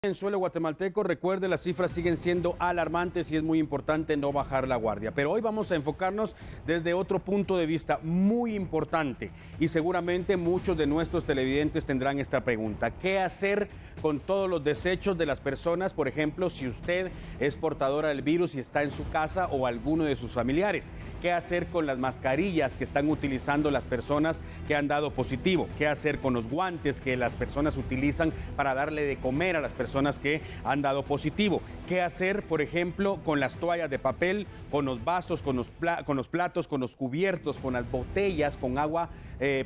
En suelo guatemalteco, recuerde, las cifras siguen siendo alarmantes y es muy importante no bajar la guardia. Pero hoy vamos a enfocarnos desde otro punto de vista muy importante y seguramente muchos de nuestros televidentes tendrán esta pregunta. ¿Qué hacer con todos los desechos de las personas? Por ejemplo, si usted es portadora del virus y está en su casa o alguno de sus familiares. ¿Qué hacer con las mascarillas que están utilizando las personas que han dado positivo? ¿Qué hacer con los guantes que las personas utilizan para darle de comer a las personas que han dado positivo? ¿Qué hacer, por ejemplo, con las toallas de papel, con los vasos, con los platos, con los cubiertos, con las botellas, con agua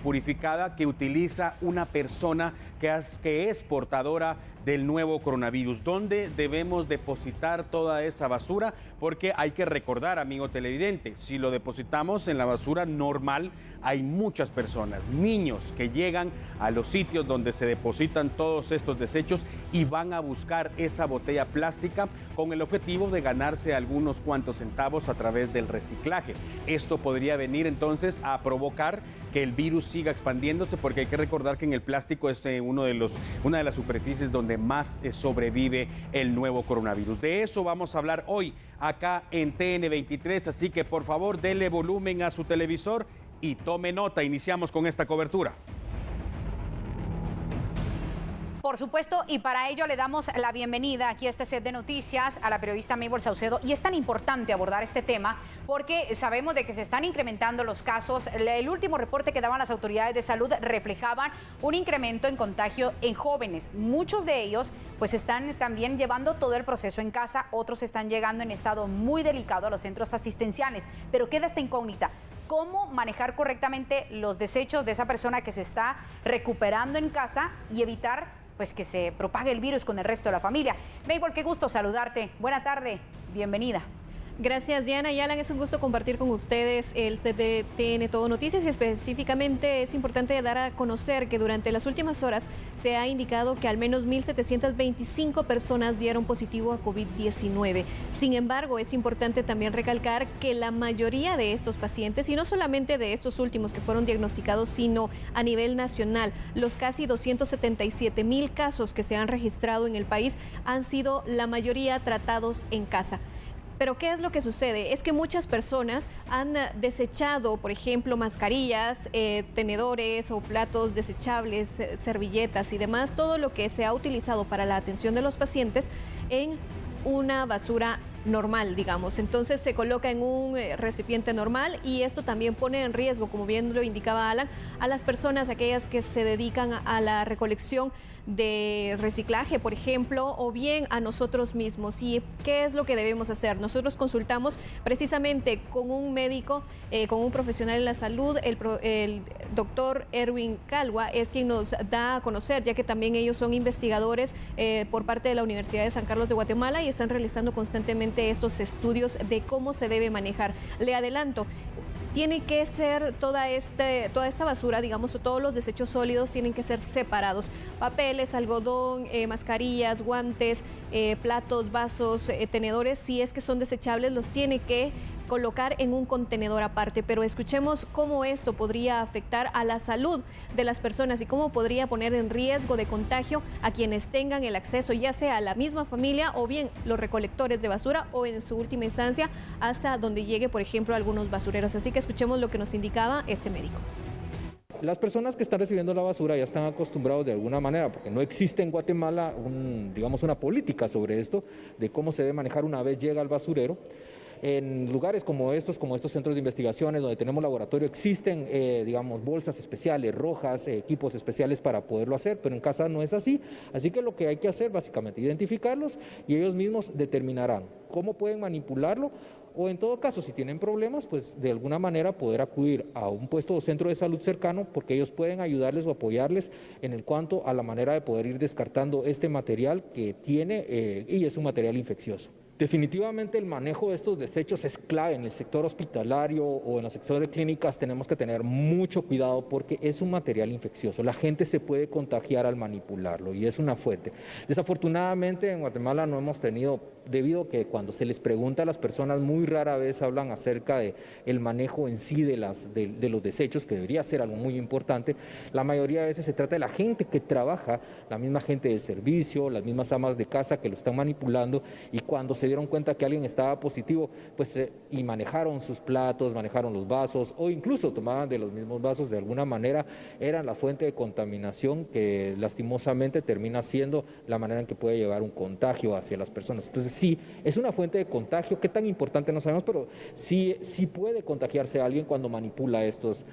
purificada que utiliza una persona que es portadora del nuevo coronavirus? ¿Dónde debemos depositar toda esa basura? Porque hay que recordar, amigo televidente, si lo depositamos en la basura normal, hay muchas personas, niños, que llegan a los sitios donde se depositan todos estos desechos y van a buscar esa botella plástica con el objetivo de ganarse algunos cuantos centavos a través del reciclaje. Esto podría venir entonces a provocar que el virus siga expandiéndose, porque hay que recordar que en el plástico es una de las superficies donde más sobrevive el nuevo coronavirus. De eso vamos a hablar hoy acá en TN23, así que por favor dele volumen a su televisor y tome nota. Iniciamos con esta cobertura. Por supuesto, y para ello le damos la bienvenida aquí a este set de noticias a la periodista Mabel Saucedo. Y es tan importante abordar este tema porque sabemos de que se están incrementando los casos. El último reporte que daban las autoridades de salud reflejaban un incremento en contagio en jóvenes. Muchos de ellos pues están también llevando todo el proceso en casa, otros están llegando en estado muy delicado a los centros asistenciales. Pero queda esta incógnita: ¿cómo manejar correctamente los desechos de esa persona que se está recuperando en casa y evitar pues que se propague el virus con el resto de la familia? Mabel, qué gusto saludarte. Buena tarde, bienvenida. Gracias, Diana y Alan, es un gusto compartir con ustedes el set de TN Todo Noticias, y específicamente es importante dar a conocer que durante las últimas horas se ha indicado que al menos 1.725 personas dieron positivo a COVID-19. Sin embargo, es importante también recalcar que la mayoría de estos pacientes, y no solamente de estos últimos que fueron diagnosticados, sino a nivel nacional, los casi 277,000 casos que se han registrado en el país han sido la mayoría tratados en casa. Pero ¿qué es lo que sucede? Es que muchas personas han desechado, por ejemplo, mascarillas, tenedores o platos desechables, servilletas y demás, todo lo que se ha utilizado para la atención de los pacientes en una basura normal, digamos. Entonces se coloca en un recipiente normal, y esto también pone en riesgo, como bien lo indicaba Alan, a las personas, aquellas que se dedican a la recolección de reciclaje, por ejemplo, o bien a nosotros mismos. ¿Y qué es lo que debemos hacer? Nosotros consultamos precisamente con un médico, con un profesional en la salud. El doctor Erwin Calwa es quien nos da a conocer, ya que también ellos son investigadores por parte de la Universidad de San Carlos de Guatemala y están realizando constantemente estos estudios de cómo se debe manejar. Le adelanto, tiene que ser toda esta basura, digamos, o todos los desechos sólidos tienen que ser separados. Papeles, algodón, mascarillas, guantes, platos, vasos, tenedores, si es que son desechables, los tiene que colocar en un contenedor aparte. Pero escuchemos cómo esto podría afectar a la salud de las personas y cómo podría poner en riesgo de contagio a quienes tengan el acceso, ya sea a la misma familia o bien los recolectores de basura, o en su última instancia hasta donde llegue, por ejemplo, algunos basureros. Así que escuchemos lo que nos indicaba este médico. Las personas que están recibiendo la basura ya están acostumbrados de alguna manera, porque no existe en Guatemala digamos, una política sobre esto, de cómo se debe manejar una vez llega al basurero. En lugares como estos centros de investigaciones donde tenemos laboratorio, existen, digamos, bolsas especiales, rojas, equipos especiales para poderlo hacer, pero en casa no es así. Así que lo que hay que hacer básicamente es identificarlos, y ellos mismos determinarán cómo pueden manipularlo, o en todo caso, si tienen problemas, pues de alguna manera poder acudir a un puesto o centro de salud cercano, porque ellos pueden ayudarles o apoyarles en cuanto a la manera de poder ir descartando este material que tiene y es un material infeccioso. Definitivamente el manejo de estos desechos es clave en el sector hospitalario o en el sector de clínicas. Tenemos que tener mucho cuidado porque es un material infeccioso. La gente se puede contagiar al manipularlo y es una fuente. Desafortunadamente en Guatemala no hemos tenido, debido a que cuando se les pregunta a las personas muy rara vez hablan acerca de el manejo en sí de los desechos, que debería ser algo muy importante. La mayoría de veces se trata de la gente que trabaja, la misma gente del servicio, las mismas amas de casa que lo están manipulando, y cuando se dieron cuenta que alguien estaba positivo, pues y manejaron sus platos, manejaron los vasos o incluso tomaban de los mismos vasos, de alguna manera eran la fuente de contaminación que lastimosamente termina siendo la manera en que puede llevar un contagio hacia las personas. Entonces sí, es una fuente de contagio, qué tan importante no sabemos, pero sí puede contagiarse a alguien cuando manipula estos.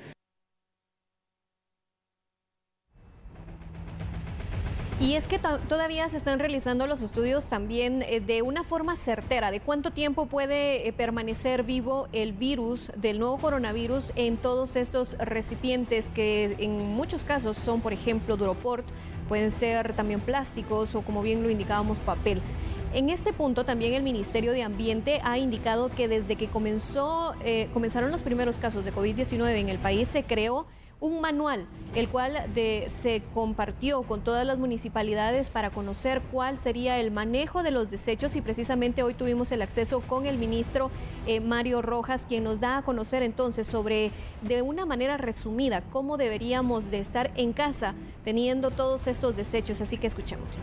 Y es que todavía se están realizando los estudios también de una forma certera de cuánto tiempo puede permanecer vivo el virus del nuevo coronavirus en todos estos recipientes que en muchos casos son, por ejemplo, duroport, pueden ser también plásticos o, como bien lo indicábamos, papel. En este punto también el Ministerio de Ambiente ha indicado que desde que comenzaron los primeros casos de COVID-19 en el país se creó un manual, el cual se compartió con todas las municipalidades para conocer cuál sería el manejo de los desechos, y precisamente hoy tuvimos el acceso con el ministro Mario Rojas, quien nos da a conocer entonces sobre, de una manera resumida, cómo deberíamos de estar en casa teniendo todos estos desechos, así que escuchémoslo.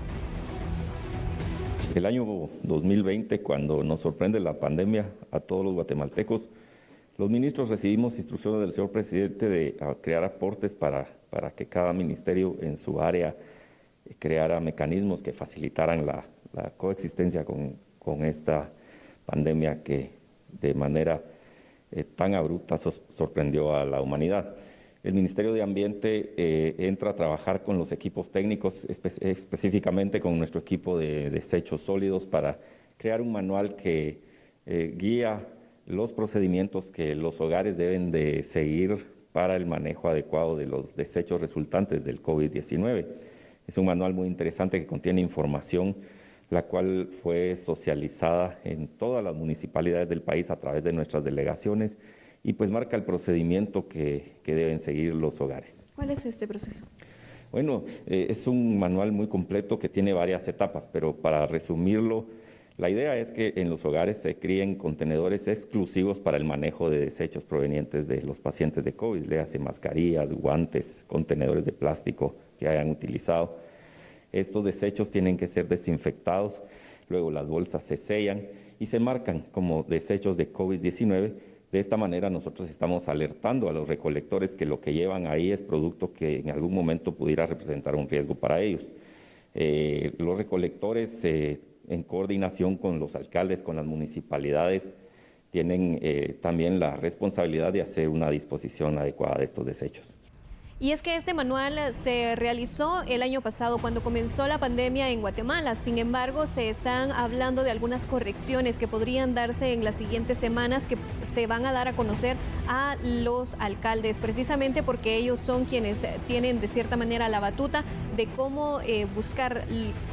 El año 2020, cuando nos sorprende la pandemia a todos los guatemaltecos, los ministros recibimos instrucciones del señor presidente de crear aportes para que cada ministerio en su área creara mecanismos que facilitaran la coexistencia con esta pandemia que de manera tan abrupta sorprendió a la humanidad. El Ministerio de Ambiente entra a trabajar con los equipos técnicos, específicamente con nuestro equipo de desechos sólidos, para crear un manual que guía los procedimientos que los hogares deben de seguir para el manejo adecuado de los desechos resultantes del COVID-19. Es un manual muy interesante que contiene información, la cual fue socializada en todas las municipalidades del país a través de nuestras delegaciones, y pues marca el procedimiento que deben seguir los hogares. ¿Cuál es este proceso? Bueno, es un manual muy completo que tiene varias etapas, pero para resumirlo, la idea es que en los hogares se críen contenedores exclusivos para el manejo de desechos provenientes de los pacientes de COVID, léase mascarillas, guantes, contenedores de plástico que hayan utilizado. Estos desechos tienen que ser desinfectados, luego las bolsas se sellan y se marcan como desechos de COVID-19. De esta manera nosotros estamos alertando a los recolectores que lo que llevan ahí es producto que en algún momento pudiera representar un riesgo para ellos. Los recolectores, en coordinación con los alcaldes, con las municipalidades, tienen también la responsabilidad de hacer una disposición adecuada de estos desechos. Y es que este manual se realizó el año pasado cuando comenzó la pandemia en Guatemala. Sin embargo, se están hablando de algunas correcciones que podrían darse en las siguientes semanas, que se van a dar a conocer a los alcaldes, precisamente porque ellos son quienes tienen de cierta manera la batuta de cómo buscar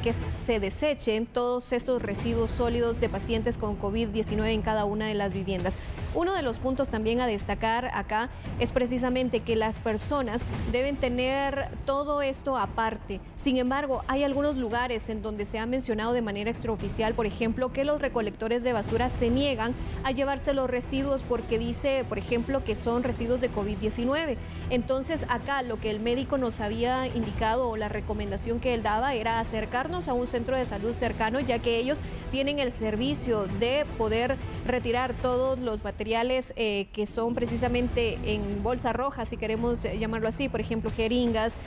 que se desechen todos estos residuos sólidos de pacientes con COVID-19 en cada una de las viviendas. Uno de los puntos también a destacar acá es precisamente que las personas deben tener todo esto aparte. Sin embargo, hay algunos lugares en donde se ha mencionado de manera extraoficial, por ejemplo, que los recolectores de basura se niegan a llevarse los residuos porque dice, por ejemplo, que son residuos de COVID-19. Entonces, acá lo que el médico nos había indicado, o la recomendación que él daba, era acercarnos a un centro de salud cercano, ya que ellos tienen el servicio de poder retirar todos los materiales que son precisamente en bolsa roja, si queremos llamarlo así, por ejemplo, jeringas,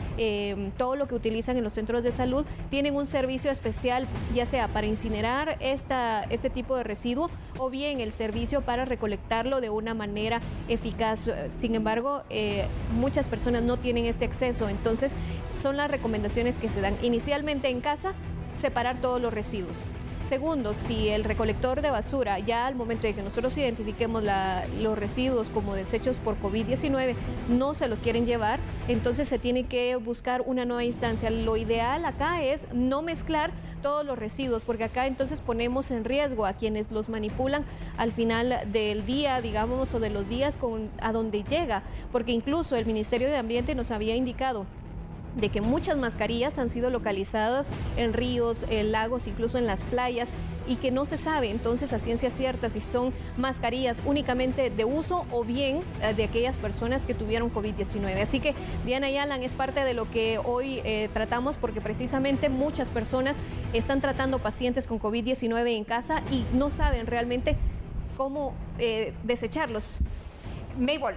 todo lo que utilizan en los centros de salud. Tienen un servicio especial, ya sea para incinerar este tipo de residuo, o bien el servicio para recolectarlo de una manera eficaz. Sin embargo, muchas personas no tienen ese acceso, entonces son las recomendaciones que se dan. Inicialmente en casa, separar todos los residuos. Segundo, si el recolector de basura, ya al momento de que nosotros identifiquemos los residuos como desechos por COVID-19, no se los quieren llevar, entonces se tiene que buscar una nueva instancia. Lo ideal acá es no mezclar todos los residuos, porque acá entonces ponemos en riesgo a quienes los manipulan al final del día, digamos, o de los días a donde llega, porque incluso el Ministerio de Ambiente nos había indicado de que muchas mascarillas han sido localizadas en ríos, en lagos, incluso en las playas, y que no se sabe entonces a ciencia cierta si son mascarillas únicamente de uso o bien de aquellas personas que tuvieron COVID-19. Así que Diana y Alan, es parte de lo que hoy tratamos, porque precisamente muchas personas están tratando pacientes con COVID-19 en casa y no saben realmente cómo desecharlos. Mabel,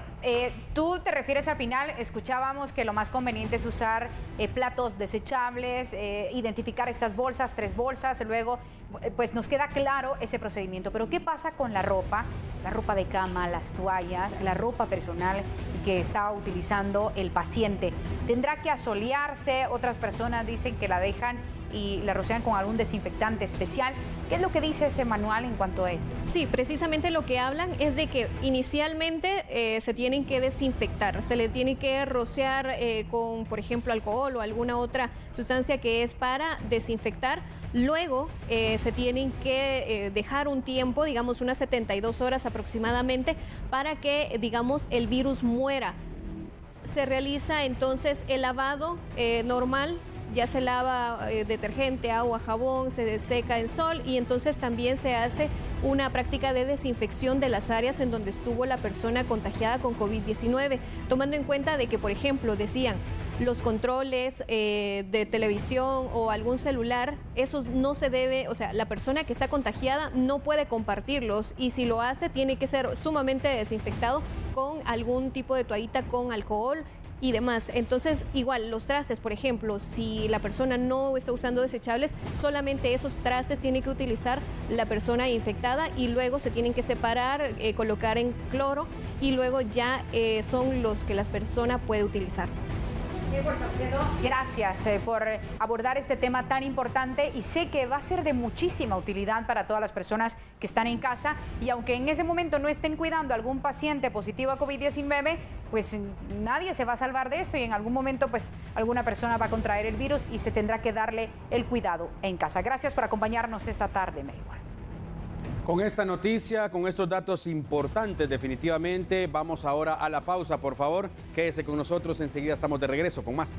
tú te refieres al final, escuchábamos que lo más conveniente es usar platos desechables, identificar estas bolsas, 3 bolsas, luego pues nos queda claro ese procedimiento. Pero ¿qué pasa con la ropa de cama, las toallas, la ropa personal que está utilizando el paciente? ¿Tendrá que asolearse? Otras personas dicen que la dejan y la rocian con algún desinfectante especial. ¿Qué es lo que dice ese manual en cuanto a esto? Sí, precisamente lo que hablan es de que inicialmente se tienen que desinfectar, se le tiene que rociar con, por ejemplo, alcohol o alguna otra sustancia que es para desinfectar. Luego se tienen que dejar un tiempo, digamos unas 72 horas aproximadamente, para que, digamos, el virus muera. Se realiza entonces el lavado normal. Ya se lava detergente, agua, jabón, se seca en sol y entonces también se hace una práctica de desinfección de las áreas en donde estuvo la persona contagiada con COVID-19, tomando en cuenta de que, por ejemplo, decían, los controles de televisión o algún celular, esos no se debe, o sea, la persona que está contagiada no puede compartirlos y si lo hace tiene que ser sumamente desinfectado con algún tipo de toallita con alcohol y demás. Entonces, igual, los trastes, por ejemplo, si la persona no está usando desechables, solamente esos trastes tiene que utilizar la persona infectada y luego se tienen que separar, colocar en cloro y luego ya son los que la persona puede utilizar. Gracias por abordar este tema tan importante y sé que va a ser de muchísima utilidad para todas las personas que están en casa y aunque en ese momento no estén cuidando a algún paciente positivo a COVID-19, pues nadie se va a salvar de esto y en algún momento pues alguna persona va a contraer el virus y se tendrá que darle el cuidado en casa. Gracias por acompañarnos esta tarde, Mabel. Con esta noticia, con estos datos importantes definitivamente, vamos ahora a la pausa, por favor. Quédese con nosotros, enseguida estamos de regreso con más.